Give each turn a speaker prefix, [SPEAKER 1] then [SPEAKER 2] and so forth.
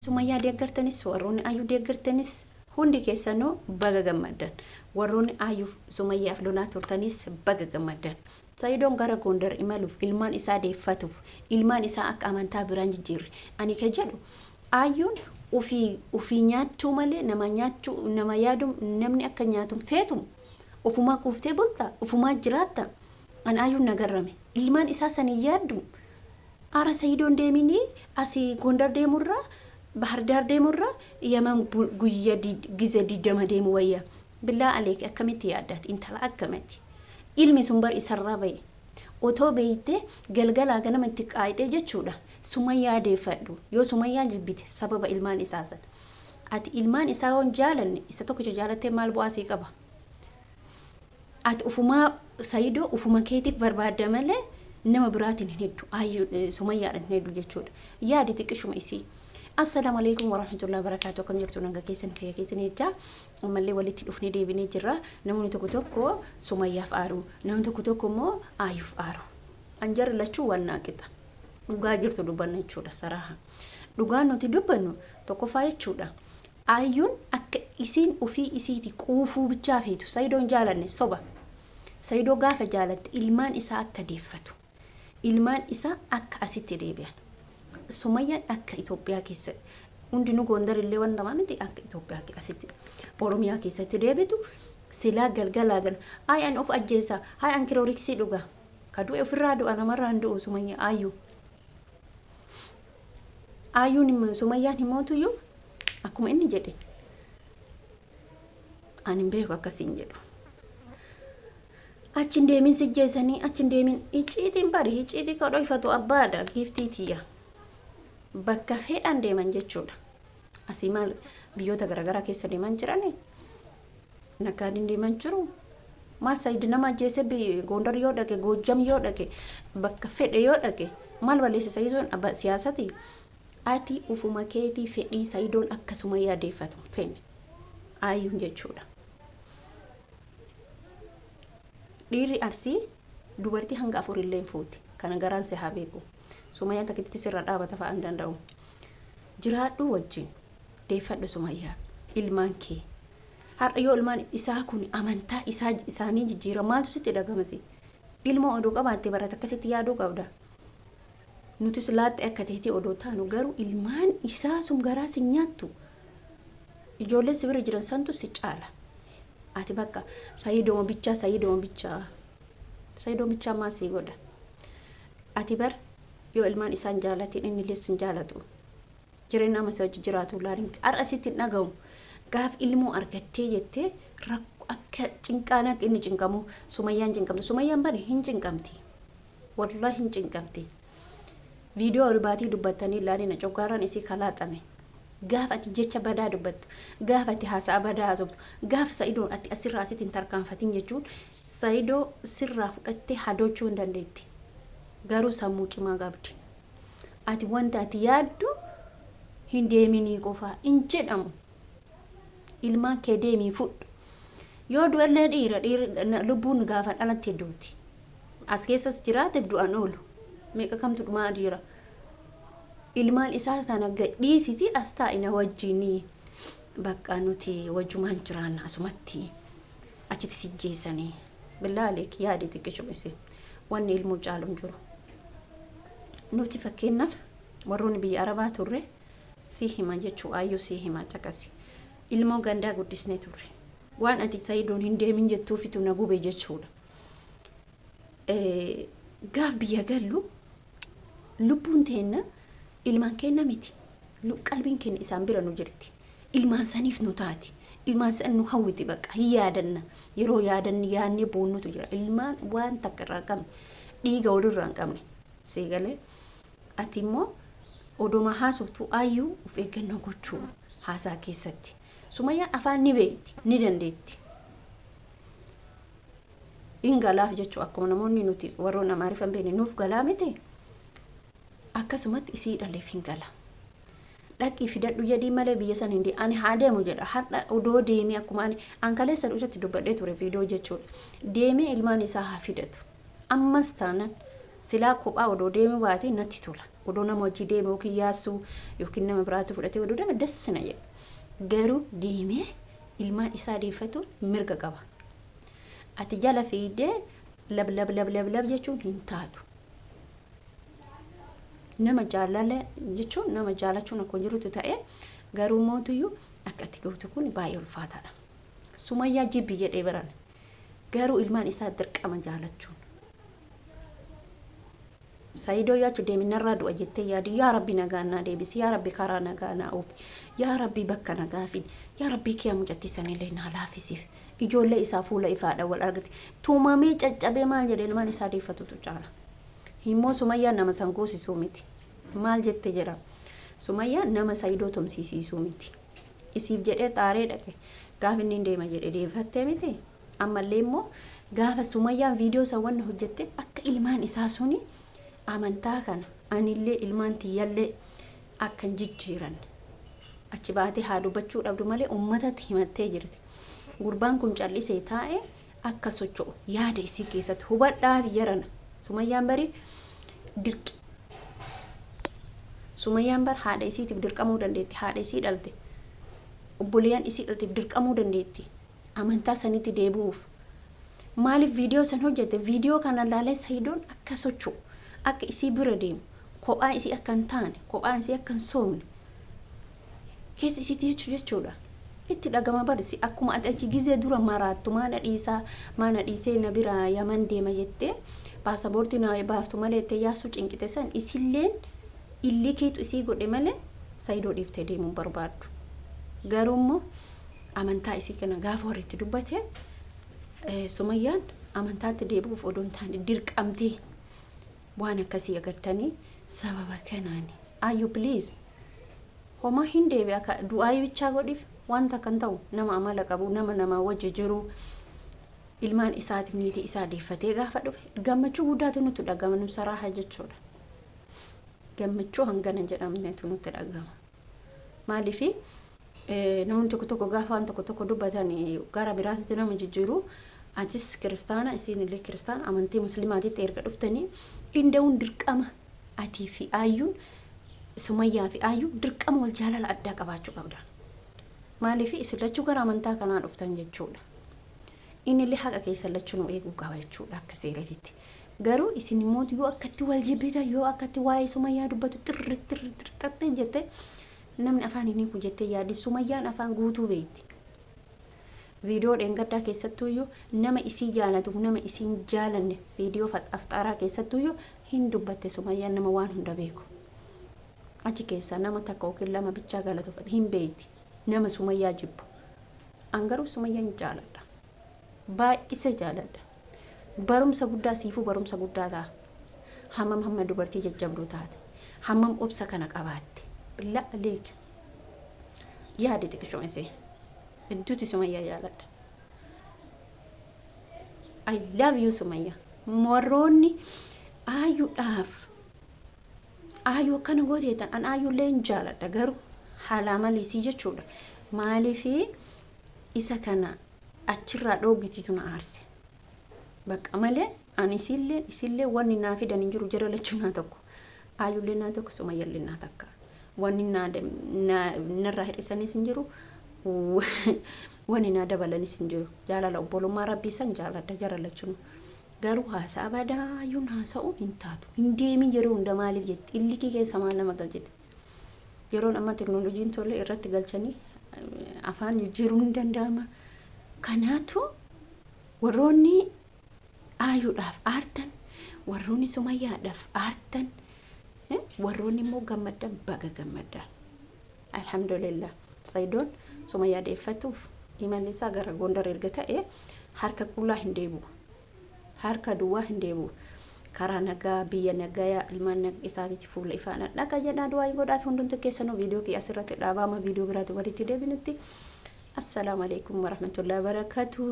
[SPEAKER 1] Sumayaa deeggartanis warroonni Ayuu deeggartanis hundi keessanoo baga gammaddan. Warroonni Ayuu Sumayaaf lolaa turtanis baga gammaddan. Saidoon gara Gondar imaluuf ilmaan isaa deeffatuuf ilmaan isaa akka amantaa biraan jijjiirre ani ka jedhu Ayuun ufii nyaachuu malee nama yaadu namni akka nyaatu feetu ufumaa kuuftee bulta ufumaa jiraatta an Ayuun nagarrame ilmaan isaa sanii yaaddu ara Saidoon deemini asii Gondar deemurraa Bahar Dar deemurraa Yaman guyya gize didama deemu wayya billaa aleek akkamitti yaaddaati intala akkamatti ilmi sun bar isarraa baye otoo beeyte galgalaa ganamatti qaayite jechuudha Sumayaa deeffadhu yoo Sumayaa jibbite sababa ilmaan isaa san ati ilmaan isaa on jaalanne isa tokko jaalattee maal bu'aasii qaba ati ufumaa Saido ufuma keetiif barbaadda malee nama biraatiin hin heddu Ayuu Sumayaadhaan hin heddu jechuudha yaadi xiqqishuma isii. Assalamu alaikum warahmatullahi wabarakatuh. Kan jirtu nanga keessan fayya keessan jecha ammallee walitti dhufnee deebinee jirra. Namoonni tokko Sumayaaf aaru, namni tokko immoo Ayuuf aaru. Anjar lachuu waan naaqixa. Dhugaa jirtu dubbanna jechuudha saraha. Dhugaan nuti dubbannu tokko faa jechuudha. Ayuun akka isiin ufii isiiti quufuu bichaa feetu Saidoon jaalanne soba. Saidoo gaafa jaalatte ilmaan isaa akka deeffatu. Ilmaan isaa akka asitti deebi'an. Sumayaa akka Itoophiyaa keessatti hundi nu Gondar illee wanta maamiti akka Itoophiyaa keessatti Oromiyaa keessatti deebitu silaa galgalaa gala an of ajjeesa an kirooriksii dhuga kaduu ofirraa du'a namarraan du'u Sumayaa Ayuun Sumayaan himootuyyuu akkuma inni jedhe ani hin beeku akkasiin jedhu achin deemin sijjeessanii achin deemin icciitiin bari icciitii kadhoo ifatu abbaadha giiftiitiyya bakka fedhan deeman jechuudha asii maal biyyoota garagaraa keessa deeman jirani nakkaadin deeman jiru maal Said nama ajjeese Gondar yoo dhaqe Goojjam yoo dhaqe bakka fedhe yoo dhaqe maal balleessa Saidoon siyaasati ati ufuma keetii fedhii Saidoon akka Sumayaa deeffatu fenne Ayuun jechuudha dhiirri Arsii dubartii hanga 4 illee fuuti kana garaan se haa beeku Sumayaa takkatti sirra dhaabata fa'aan danda'u jiraadhu wajjin deeffadhu Sumayaa ilmaan kee har'a yoo ilmaan isaa kun amantaa isaanii jijjiira maaltu sitti dhagamasi ilmoo oduu qabaatte barata akkasitti yaaduu qabda nutis laatte akka teetii oduu taanu garuu ilmaan isaa sun garaa si nyaattu ijoollee sibira jiran santu si caala ati bakka Saidooma bichaa maasii godha ati bar yoo ilmaan isaan jaalatiin inni leessin jaalatu jireenya nama isa jiraatu laarin ar'asitti dhagahu gaaf ilmoo argattee jettee rakko akka cinqaana inni cinqamu Sumayaan cinqamte Sumayaan bari hin cinqamti wallahi hin cinqamti viidiyoo albaatii dubbattanii laalina coggaaraan isii kalaaxame gaaf ati jecha badaa dubbattu gaaf ati haasa'a badaa haasoftu gaaf Saidoon ati asirraa asitti hin tarkaanfatin jechuun Saidoo sirraa fudhattee hadochuu hin dandeetti garuu sammuu cimaa qabdi ati wanta ati yaaddu hin deeminii qofaa hin jedhamu ilmaan kee deemii fudhu yoo du'allee dhiira lubbuun gaafa dhalatti hedduuti as keessas jiraateef du'an oolu meeqa kamtu dhumaa dhiira ilmaan isaa sana gadhiisiti as taa'ina wajjinii bakka nuti wajjumaan jiraanna asumatti achitti sijjeessanii billaaleek yaadi xiqqishumise wanni ilmoo caaluun jiru nuti fakkeenyaaf warroonni biyya Arabaa turre si hima jechuu Ayuu si hima caqasi ilmoo gandaa guddisne turre waan ati Saidoon hin deemin jettuufitu na gube jechuudha gaaf biyya gallu lubbuun teenna ilmaan kenna miti qalbiin kenna isaan bira nu jirti ilmaan saniif nu taati ilmaan san nu hawwiti bakka hin yaadanna yeroo yaadanni yaanne boonnutu jira ilmaan waan takka irraa qabne dhiiga walirraa hin qabne seegalee ati immoo oduma haasoftu Ayuu of eeggannoo gochuu haasaa keessatti Sumayaan afaan ni beekti ni dandeetti ingalaaf jechuu akkuma namoonni nuti warroon Amaariffaan beekne nuuf galaa miti akkasumatti isii dhaleef hin gala dhaqii fidadhu jedhii malee biyya san hindi ani haa deemu jedha har'a odoo deemee akkuma ani kaleessa dhuunfatti dubbadhee ture viidiyoo jechuudha deemee ilmaan isaa haa fidatu ammas taanan silaa kophaa odoo deemee baatee natti tola odoo nama hojii deeme yookiin yaasuu yookiin nama biraatu fudhatee oduu deeme dassina jedha garuu deemee ilmaan isaa deeffatu mirga qaba ati jala fiidee lab jechuun hin taatu nama jaalala jechuun nama jaalachuun akka jirutu ta'e garuu mootuyyuu akka ati gootu kun baay'ee ulfaataadha Sumayyaa jibbi jedhee baran garuu ilmaan isaa dirqama jaalachuun Saido yaachi deeminarraa du'a jettee yaadi yaa rabbi nagaannaa deebisi yaa rabbi karaa nagaannaa uufi yaa rabbi bakka nagaafin yaa rabbi kiya mucattisanillee naa laafisiif ijoollee isaa fuula ifaadha wal argate tuumamee caccabee maal jedhe ilmaan isaa deeffatutu caala himmoo Sumayyaa nama sangoosisuu miti maal jette jedha Sumayyaa nama Saidoo tumsiisisuu miti isiif jedhee xaaree dhaqe gaafa inni deema jedhe deeffattee miti ammallee immoo gaafa Sumayyaan viidiyoo sawwan hojjette akka ilmaan isaa suni amantaa kana anillee ilmaan tiyyallee akkan jijjiiran achi baatee haa dubbachuu dhabdu malee ummatatti himattee jirti gurbaan kun callisee taa'e akka socho'u yaada isii keessatti hubadhaa yarana Sumayyaan bari dirqi Sumayyaan bar haadha isiitiif dirqamuu dandeetti haadha isii dhalte obboleeyyan isii dhalteef dirqamuu dandeetti amantaa sanitti deebi'uuf maaliif viidiyoo san hojjette viidiyoo kana laalee Saidoon akka socho'u akka isii bira deemu kophaa isii akka hin taane kophaa isii akka hin soomne keessa isiitti jechuudha itti dhagama barsi akkuma ati gizee dura maraattu maana dhiisee na bira Yaman deema jettee paasapoortii na baaftu malee itti yaasuu cinqite san isilleen illi keetu isii godhe malee Saidoo dhiiftee deemuu barbaaddu garuu immoo amantaa isii kana gaafa warritti dubbate Sumayyaan amantaatti deebi'uuf odoon taane dirqamtee waan akkasii agartanii sababa kanaani Ayyu please homa hin deebi akka du'aayi bichaa godhif wanta kan ta'u nama amala qabu nama wajji jiru ilmaan isaatiif niitii isaa deeffatee gaafa dhufe gammachuu guddaatu nutti dhagama nu saraaha jechuudha gammachuu hangana jedhamnetu nutti dhagama maaliifi namoonni tokko gaafa waan tokko dubbatan gara biraatti nama jijjiiru atis kiristaana isinillee kiristaana amantii musliimaatitti erga dhuftanii inda'uun dirqama atii fi Ayyuun Sumayyaa fi Ayyuun dirqama wal jaalala addaa qabaachuu qabda maaliif islachuu gara amantaa kanaan dhuftan jechuudha innillee haqa keessa lachuu nu eeguu qaba jechuudha akka seeratitti garuu isin immoo yoo akkatti wal jibbitan yoo akkatti waa'ee Sumayyaa dubbatu tirri jette namni afaan inni ku jettee yaadi Sumayyaan afaan guutuu beekti viidiyoo dhengaddaa keessattuyyuu nama isii jaalatu nama isiin jaalanne viidiyoo aftaaraa keessattuyyuu hin dubbatte Sumayyaan nama waan hunda beeku achi keessa nama takka yookiin lama bichaa galatuuf hin beekti nama Sumayyaa jibbu angaruu Sumayyaan jaaladha baay'ise jaaladha barumsa guddaa siifuu barumsa guddaa ta'a hamma dubartii jajjabduu taate hammam obsa kana qabaatte leek yaadi xiqqishoomse Idduuti Sumayyaa jaaladha. I love you Sumayyaa. Warroonni Ayyuudhaaf Ayyuu akkana gooteetan an Ayyuullee hin jaaladha garuu haala malisii jechuudha. Maaliifi isa kana achirraa dhoogititu na aarse. Bakka malee ani isillee wanni naa fidan hin jiru jira lachuu naa tokko. Ayyuullee naa tokko Sumayyaallee naa takka. Wanni narraa hir'isanis hin jiru. Wani na dabalanis hin jiru jaalala obbolummaa rabbii san jaaladha jaralachuun garuu haasaa badaa Ayyuun haasa'uun hin taatu hin deemin yeroo hunda maaliif jetti illi keessa maal nama galchite yeroon amma teknooloojiin tolle irratti galchanii afaan jijjiiruun hin danda'ama kanaatu warroonni Ayyuudhaaf aartan warroonni Sumayyaadhaaf aartan warroonni immoo gammadan baga gammadan alhamdulillah Saidoon Sumayyaa deeffatuuf imale isaa gara Gondar erga ta'e harka qullaa hin deebi'u harka duwwaa hin deebi'u karaa nagaa biyya nagaa ilmaan isaatiif fuula ifaan dhaqa jedhaa du'aa godhaaf hundumtu keessanoo viidiyoo kee asirratti dhaabama viidiyoo biraatti walitti deebinutti assalamu alaykum warahmatullahi wabarakatuh